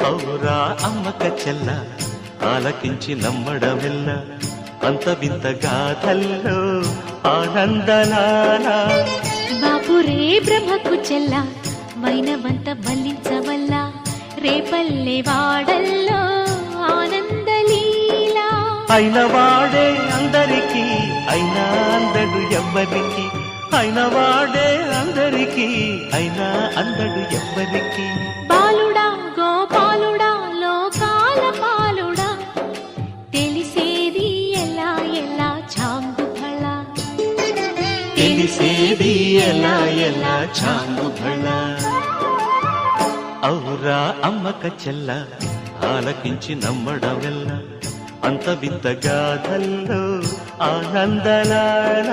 ఔరా అమ్మక చెల్ల ఆలకించి నమ్మడమెల్ల అంత వింత గాథల్లో ఆనందలాల బాపురే బ్రహ్మకు చెల్ల వైనవంత బల్లించవల్ల రేపల్లె వాడల్లో ఆనందలీలా అయిన వాడే అందరికీ అయినా అందడు ఎవ్వరికి అయిన వాడే అందరికీ అయినా అందడు ఎవ్వరికి బాలుడా గోపాలుడా లోకాల పాలుడా తెలిసేది ఎలా ఎలా చాంగు ఫళ తెలిసేది ఎలా ఎలా చాంగు ఫళ ఔరా అమ్మక చెల్ల ఆలకించి నమ్మడమెల్ల అంత వింత గాథల్లో ఆనందలాల